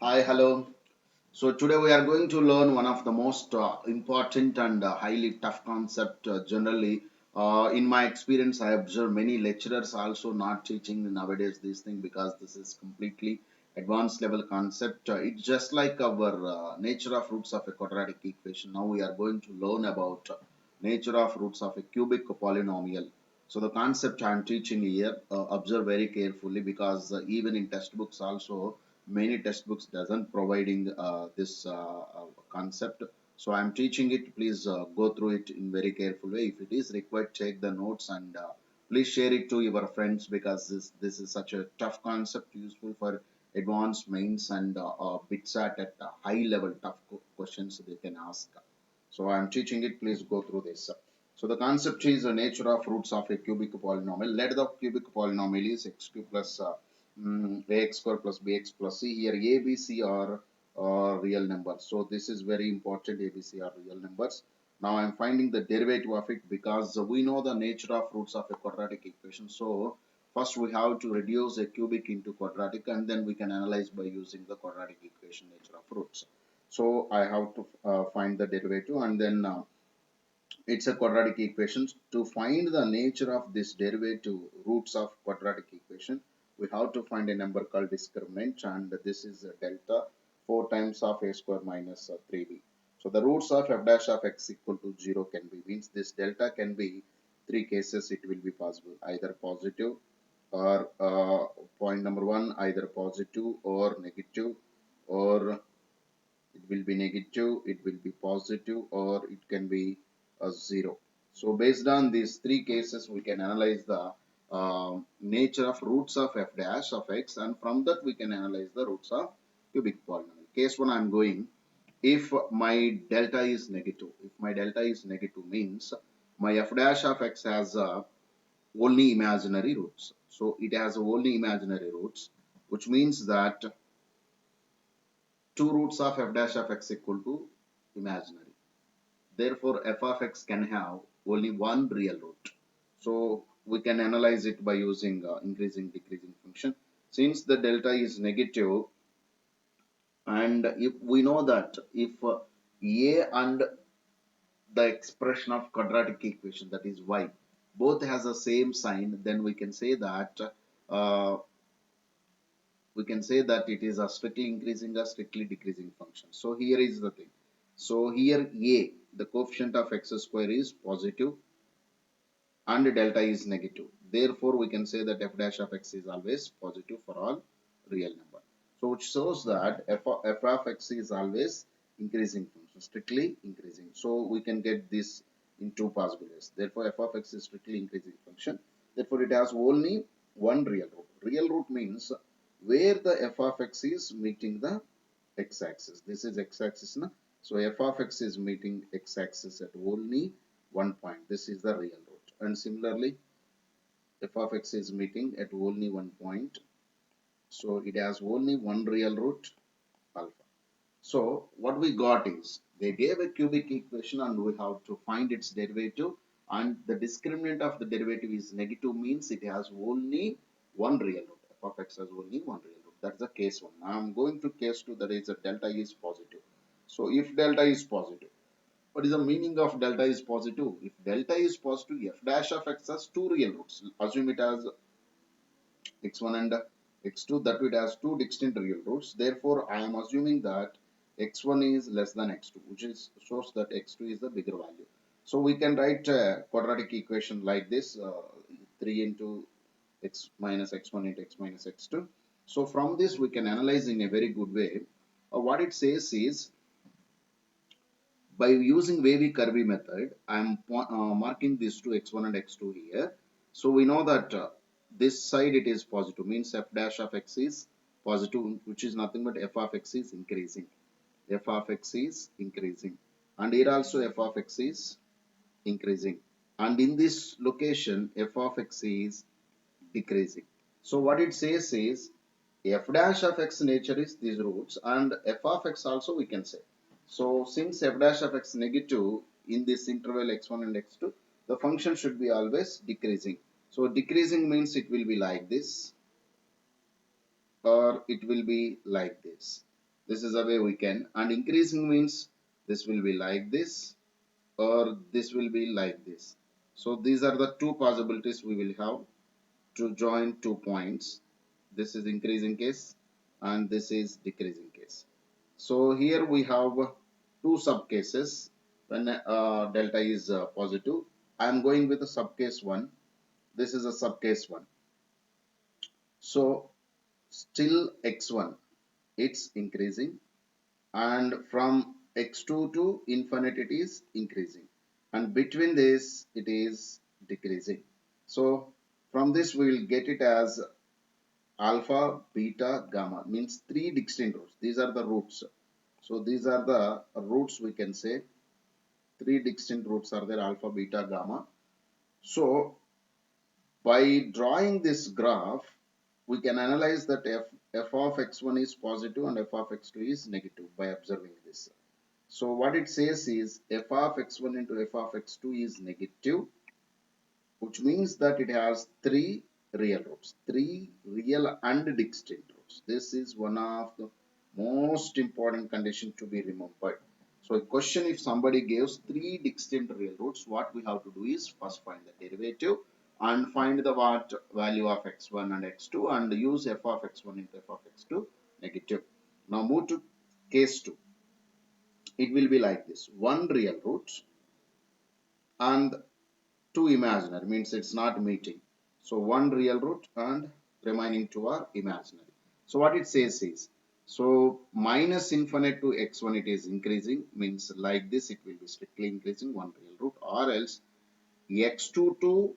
Hi, hello. So today we are going to learn one of the most important and highly tough concept. Generally, in my experience, I observe many lecturers also not teaching nowadays this thing because this is completely advanced level concept. It's just like our nature of roots of a quadratic equation. Now we are going to learn about nature of roots of a cubic polynomial. So the concept I am teaching here, observe very carefully because even in textbooks also many textbooks doesn't providing this concept. So I am teaching it. Please go through it in very careful way. If it is required, take the notes and please share it to your friends because this is such a tough concept, useful for advanced mains and bitsat at a high level tough questions they can ask. So I am teaching it. Please go through this. So the concept is the nature of roots of a cubic polynomial. Let the cubic polynomial is x cube plus ax square plus bx plus c. Here a, b, c are real numbers. So this is very important. A, b, c are real numbers. Now I am finding the derivative of it because we know the nature of roots of a quadratic equation. So first we have to reduce a cubic into quadratic and then we can analyze by using the quadratic equation nature of roots. So I have to find the derivative and then it's a quadratic equation. To find the nature of this derivative roots of quadratic equation, we have to find a number called discriminant and this is delta 4 times of a square minus 3b. So the roots of f dash of x equal to 0 can be, means this delta can be three cases it will be possible, either positive or point number one, either positive or negative, or it will be negative, it will be positive, or it can be a 0. So based on these three cases, we can analyze the nature of roots of f dash of x, and from that we can analyze the roots of cubic polynomial. Case 1 I am going, if my delta is negative, if my delta is negative means my f dash of x has only imaginary roots. So it has only imaginary roots, which means that two roots of f dash of x equal to imaginary. Therefore, f of x can have only one real root. So we can analyze it by using increasing decreasing function. Since the delta is negative, and if we know that if a and the expression of quadratic equation, that is y, both has the same sign, then uh, we can say that it is a strictly increasing or strictly decreasing function. So here is the thing. So here a, the coefficient of x square is positive and delta is negative. Therefore, we can say that f dash of x is always positive for all real number. So which shows that f of x is always increasing function, strictly increasing. So we can get this in two possible ways. Therefore, f of x is strictly increasing function. Therefore, it has only one real root. Real root means where the f of x is meeting the x-axis. This is x-axis. So f of x is meeting x-axis at only one point. This is the real root. And similarly, f of x is meeting at only one point. So it has only one real root, alpha. So what we got is they gave a cubic equation and we have to find its derivative, and the discriminant of the derivative is negative, means it has only one real root. F of x has only one real root. That's the case 1. Now I'm going to case 2, that is that delta is positive. So if delta is positive, what is the meaning of delta is positive? If delta is positive, f dash of x has two real roots. Assume it has x1 and x2, that it has two distinct real roots. Therefore, I am assuming that x1 is less than x2, which is shows that x2 is the bigger value. So we can write a quadratic equation like this: 3 into x minus x1 into x minus x2. So from this we can analyze in a very good way. What it says is, by using wavy curvy method, I am marking these two x1 and x2 here. So we know that this side it is positive, means f dash of x is positive, which is nothing but f of x is increasing. F of x is increasing. And here also f of x is increasing. And in this location, f of x is decreasing. So what it says is, f dash of x nature is these roots, and f of x also we can say. So since f dash of x negative in this interval x1 and x2, the function should be always decreasing. So decreasing means it will be like this, or it will be like this. This is the way we can. And increasing means this will be like this or this will be like this. So these are the two possibilities we will have to join 2 points. This is increasing case and this is decreasing case. So here we have two sub cases when delta is positive. I am going with the sub case 1. This is a sub case 1. So still x1 it's increasing, and from x2 to infinite it is increasing, and between this it is decreasing. So from this we will get it as alpha, beta, gamma, means three distinct roots. These are the roots. So these are the roots, we can say. Three distinct roots are there, alpha, beta, gamma. So by drawing this graph, we can analyze that f of x1 is positive and f of x2 is negative by observing this. So what it says is f of x1 into f of x2 is negative, which means that it has three real roots, three real and distinct roots. This is one of the most important condition to be remembered. So a question, if somebody gives three distinct real roots, what we have to do is first find the derivative and find the what value of x1 and x2 and use f of x1 into f of x2 negative. Now move to case 2. It will be like this: one real root and two imaginary, means it's not meeting. So one real root and remaining two are imaginary. So what it says is, so minus infinite to x1 it is increasing, means like this it will be strictly increasing one real root, or else x2 to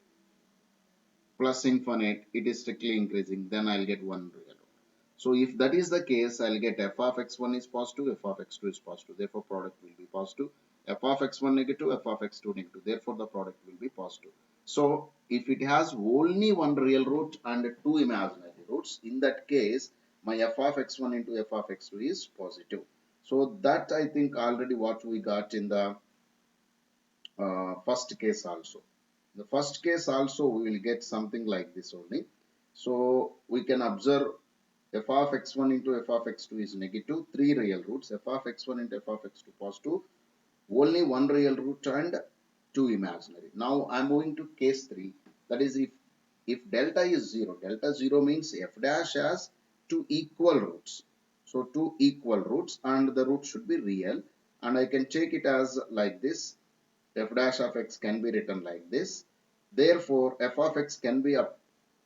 plus infinite it is strictly increasing, then I'll get one real root. So if that is the case, I'll get f of x1 is positive, f of x2 is positive, therefore product will be positive. F of x1 negative, f of x2 negative, therefore the product will be positive. So if it has only one real root and two imaginary roots, in that case my f of x1 into f of x2 is positive. So that I think already what we got in the first case also. The first case also we will get something like this only. So we can observe f of x1 into f of x2 is negative, three real roots, f of x1 into f of x2 positive, only one real root and two imaginary. Now I am moving to case 3. That is, if delta is 0, delta 0 means f dash has two equal roots. So two equal roots and the root should be real, and I can take it as like this. F dash of x can be written like this. Therefore f of x can be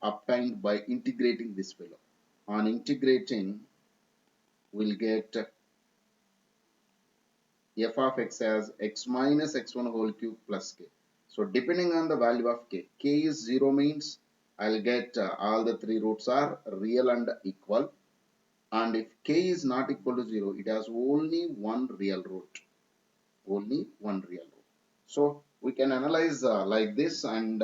obtained by integrating this fellow. On integrating, we'll get f of x as x minus x1 whole cube plus k. So depending on the value of k, k is 0 means I'll get all the three roots are real and equal, and if k is not equal to 0, it has only one real root, only one real root. So we can analyze like this, and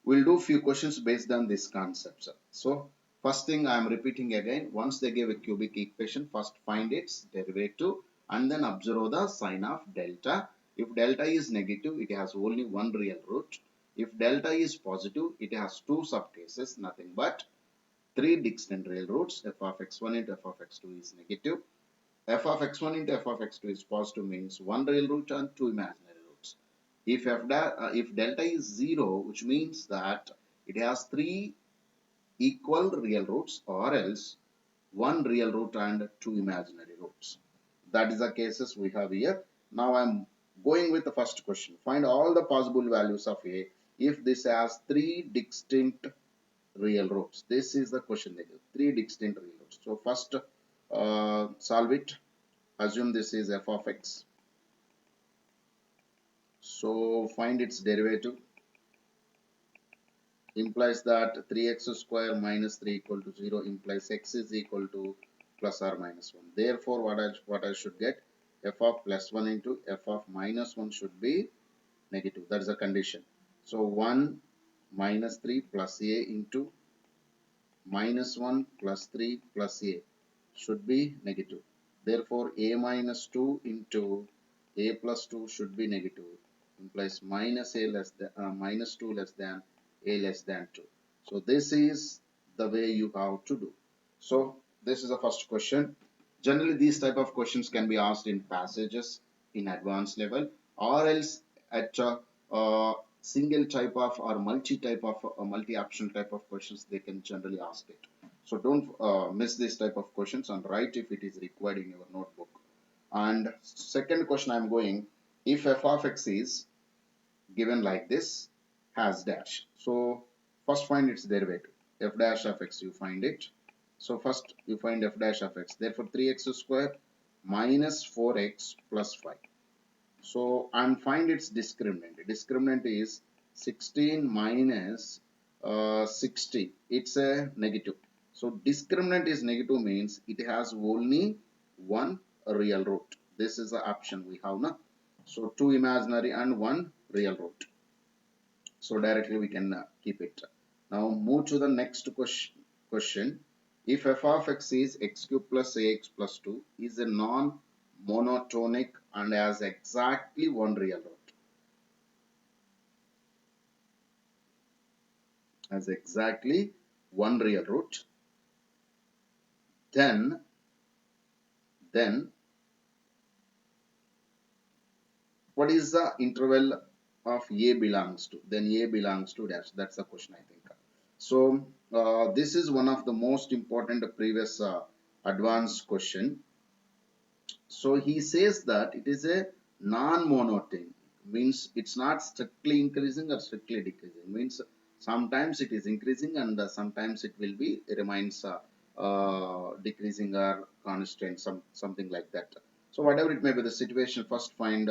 we'll do few questions based on this concept. So first thing I am repeating again, once they give a cubic equation, first find its derivative and then observe the sign of delta. If delta is negative, it has only one real root. If delta is positive, it has two subcases, nothing but three distinct real roots. F of x1 into f of x2 is negative. F of x1 into f of x2 is positive, means one real root and two imaginary roots. If delta is 0, which means that it has three equal real roots, or else one real root and two imaginary roots. That is the cases we have here. Now I am going with the first question. Find all the possible values of a if this has three distinct real roots. This is the question, three distinct real roots. So first solve it. Assume this is f of x. So find its derivative. Implies that 3x square minus 3 equal to 0 implies x is equal to plus or minus 1. Therefore, what I should get, f of plus 1 into f of minus 1 should be negative. That is a condition. So 1 minus 3 plus a into minus 1 plus 3 plus a should be negative. Therefore, a minus 2 into a plus 2 should be negative. Implies minus a less than minus 2 less than a less than 2. So this is the way you have to do. So this is the first question. Generally, these type of questions can be asked in passages in advanced level, or else at single type of or multi type of multi option type of questions they can generally ask it. So don't miss this type of questions and write if it is required in your notebook. And second question I'm going, if f of x is given like this, has dash. So first find its derivative. F dash of x, you find it. So first you find f dash of x. Therefore 3x square minus 4x plus 5. So and find its discriminant. Discriminant is 16 minus 60. It's a negative. So discriminant is negative means it has only one real root. This is the option we have now. So two imaginary and one real root. So directly we can keep it. Now move to the next question. If f of x is x cube plus ax plus 2 is a non-monotonic and has exactly one real root. Has exactly one real root. Then what is the interval of a belongs to? Then a belongs to dash. That's the question I think. So this is one of the most important previous advanced question. So he says that it is a non-monotonic, means it's not strictly increasing or strictly decreasing. Means sometimes it is increasing and sometimes it will be remains decreasing or constant, something like that. So whatever it may be the situation, first find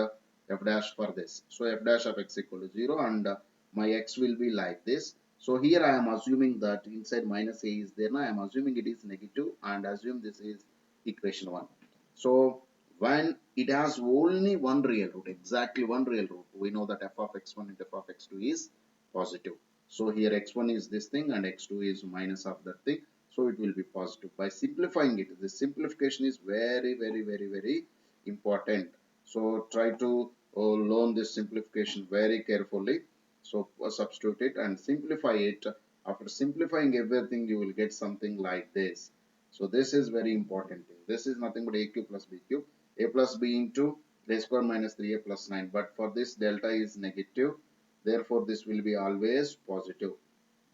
f dash for this. So f dash of x equal to 0 and my x will be like this. So here I am assuming that inside minus a is there. Now I am assuming it is negative and assume this is equation 1. So when it has only one real root, exactly one real root, we know that f of x1 and f of x2 is positive. So here x1 is this thing and x2 is minus of that thing. So it will be positive. By simplifying it, this simplification is very important. So try to learn this simplification very carefully. So substitute it and simplify it. After simplifying everything, you will get something like this. So this is very important thing. This is nothing but a cube plus b cube. A plus b into a square minus 3a plus 9. But for this delta is negative. Therefore this will be always positive.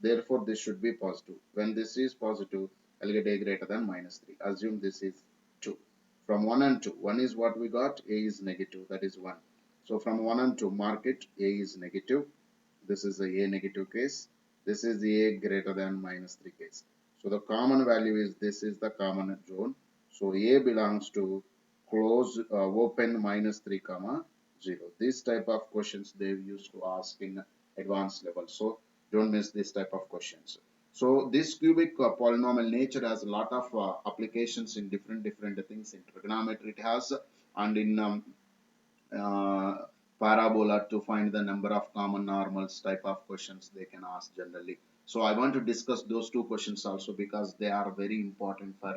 Therefore this should be positive. When this is positive, I'll get a greater than minus 3. Assume this is 2. From 1 and 2. 1 is what we got. A is negative. That is 1. So from 1 and 2, mark it. A is negative. This is a negative case. This is a greater than minus 3 case. So the common value is this is the common zone. So a belongs to close open minus 3 comma 0. This type of questions they used to ask in advanced level. So don't miss this type of questions. So this cubic polynomial nature has a lot of applications in different things. In trigonometry it has, and in uh, parabola to find the number of common normals type of questions they can ask generally. So I want to discuss those two questions also because they are very important for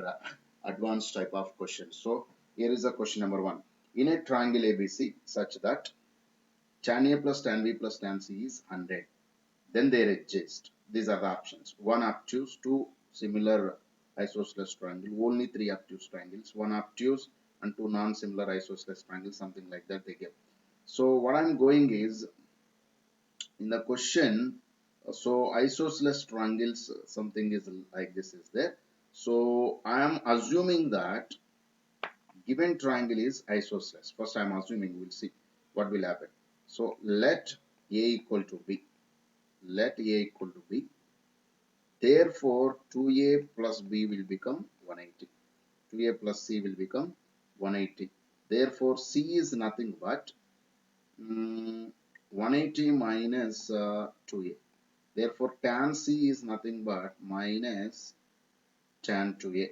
advanced type of questions. So here is the question number 1. In a triangle ABC such that tan A plus tan B plus tan C is 100, then they exist. These are the options. 1 obtuse, 2 similar isosceles triangle, only 3 obtuse triangles, 1 obtuse and 2 non-similar isosceles triangles, something like that they give. So what I'm going is, in the question, so isosceles triangles, something is like this is there. So I am assuming that given triangle is isosceles. First I am assuming, we'll see what will happen. So let A equal to B. Let A equal to B. Therefore, 2a plus b will become 180. 2a plus c will become 180. Therefore, c is nothing but 180 minus 2a. Therefore, tan c is nothing but minus tan 2a.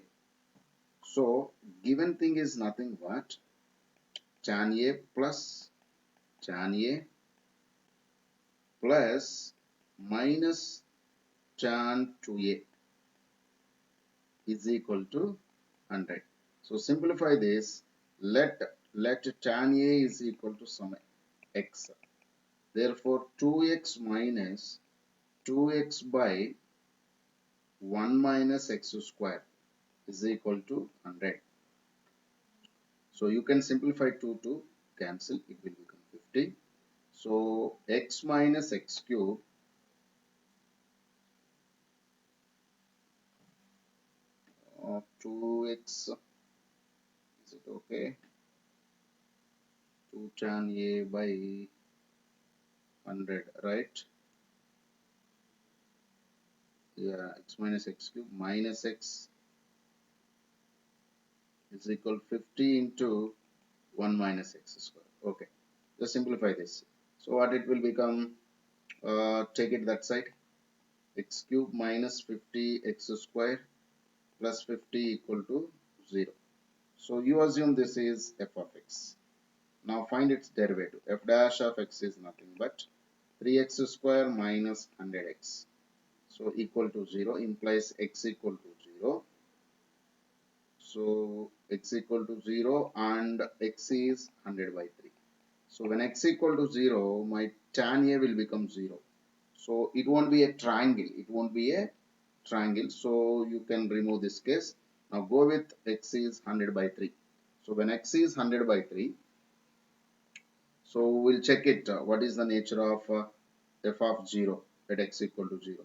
So, given thing is nothing but tan a plus minus tan 2a is equal to 100. So simplify this. Let tan a is equal to some x. Therefore 2x minus 2x by 1 minus x square. is equal to 100. So you can simplify 2 to cancel, it will become 50. So x minus x cube 2x, is it okay? 2 tan a by 100, right? Yeah, x minus x cube minus x is equal 50 into 1 minus x square. Okay, just simplify this. So what it will become, take it that side, x cube minus 50 x square plus 50 equal to 0. So you assume this is f of x. Now find its derivative. F dash of x is nothing but 3x square minus 100x. So equal to 0 implies x equal to 0. So x equal to 0 and x is 100 by 3. So when x equal to 0, my tan A will become 0. So it won't be a triangle. It won't be a triangle. So you can remove this case. Now go with x is 100 by 3. So when x is 100 by 3, so we'll check it. What is the nature of f of 0 at x equal to 0?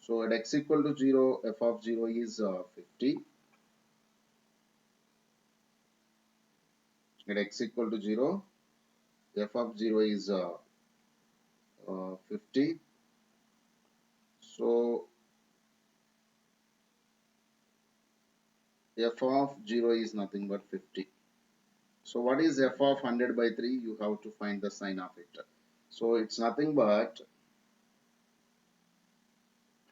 So at x equal to 0, f of 0 is 50. At x equal to 0, f of 0 is 50. So f of 0 is nothing but 50. So what is f of 100 by 3? You have to find the sign of it. So it's nothing but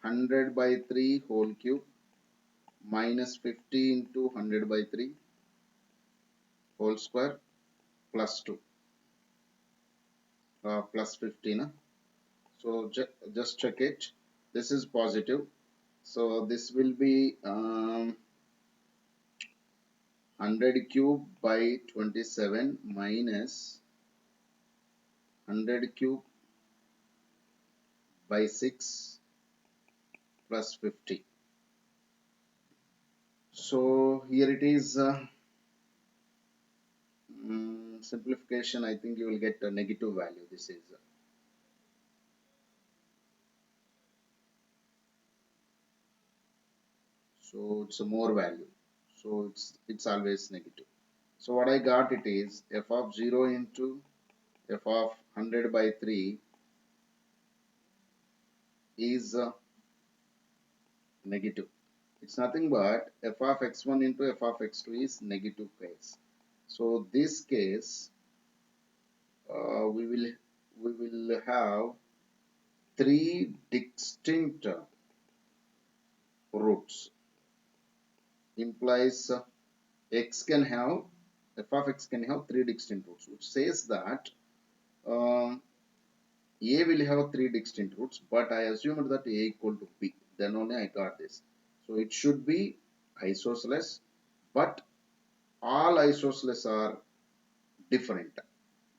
100 by 3 whole cube minus 50 into 100 by 3 whole square plus 2 plus 15. So just check it. This is positive. So this will be 100 cube by 27 minus 100 cube by 6 plus 50. So here it is simplification. I think you will get a negative value. This is so it's a more value. So it's always negative. So what I got it is f of 0 into f of 100 by 3 is negative. It's nothing but f of x1 into f of x2 is negative case. So this case we will have three distinct roots. Implies x can have f of x can have three distinct roots, which says that um, a will have three distinct roots, but I assumed that a equal to b. Then only I got this. So it should be isosceles, but all isosceles are different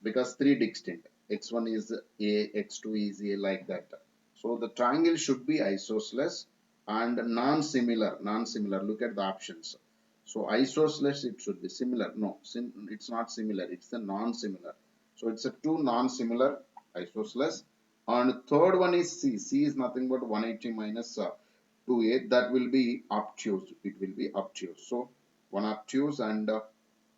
because three distinct. X1 is a, x2 is a, like that. So the triangle should be isosceles and non-similar. Non-similar. Look at the options. So isosceles it should be similar. No, it's not similar. It's a non-similar. So it's a two non-similar isosceles. And third one is C. C is nothing but 180 minus 2a. That will be obtuse. It will be obtuse. So one obtuse and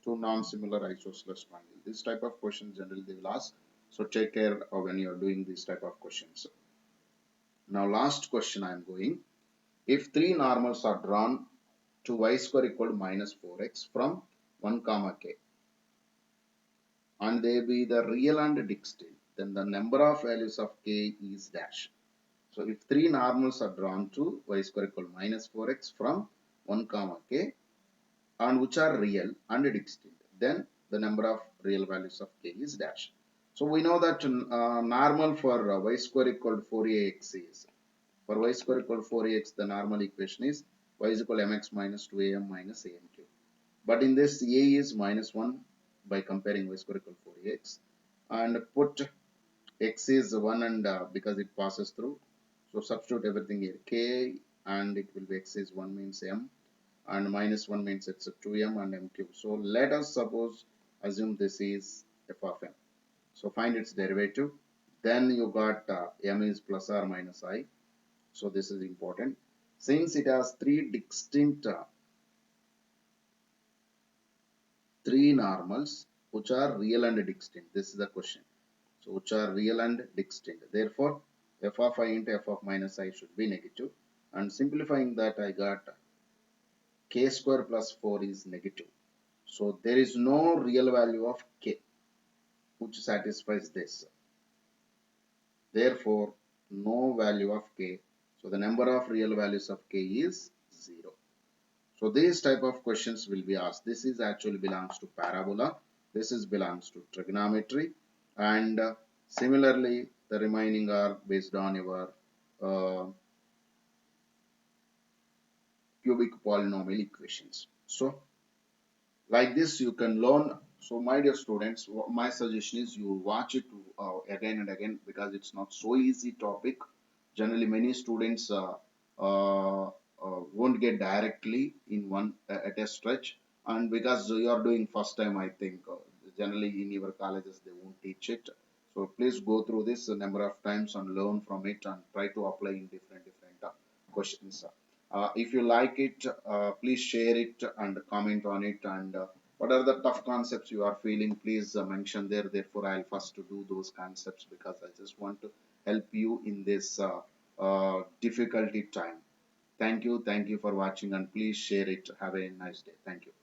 two non-similar isosceles triangle. This type of questions generally they will ask. So take care of when you are doing this type of questions. Now last question I am going. If three normals are drawn to y square equal to minus 4x from 1 comma k and they be the real and distinct, then the number of values of k is dash. So if three normals are drawn to y square equal to minus 4x from 1 comma k and which are real and distinct, then the number of real values of k is dash. So we know that normal for y square equal to 4ax is, for y square equal to 4ax, the normal equation is y is equal to mx minus 2am minus am cube. But in this, a is minus 1 by comparing y square equal to 4ax. And put x is 1 and because it passes through. So substitute everything here. K and it will be x is 1 means m. and minus 1 means it's a 2m and m cube. So let us suppose assume this is f of m. So find its derivative. Then you got m is plus or minus I. So this is important. Since it has three normals which are real and distinct. This is the question. So which are real and distinct. Therefore, f of I into f of minus I should be negative. And simplifying that, I got k square plus 4 is negative. So there is no real value of k which satisfies this. Therefore, no value of k. So the number of real values of k is 0. So these type of questions will be asked. This is actually belongs to parabola. This is belongs to trigonometry. And similarly, the remaining are based on your uh, cubic polynomial equations. So like this you can learn. So my dear students, my suggestion is you watch it again and again, because it's not so easy topic. Generally many students won't get directly in one at a stretch, and because you are doing first time, I think generally in your colleges they won't teach it. So please go through this a number of times and learn from it and try to apply in different questions. If you like it, please share it and comment on it. And what are the tough concepts you are feeling, please mention there. Therefore, I'll first to do those concepts, because I just want to help you in this difficulty time. Thank you for watching, and please share it. Have a nice day. Thank you.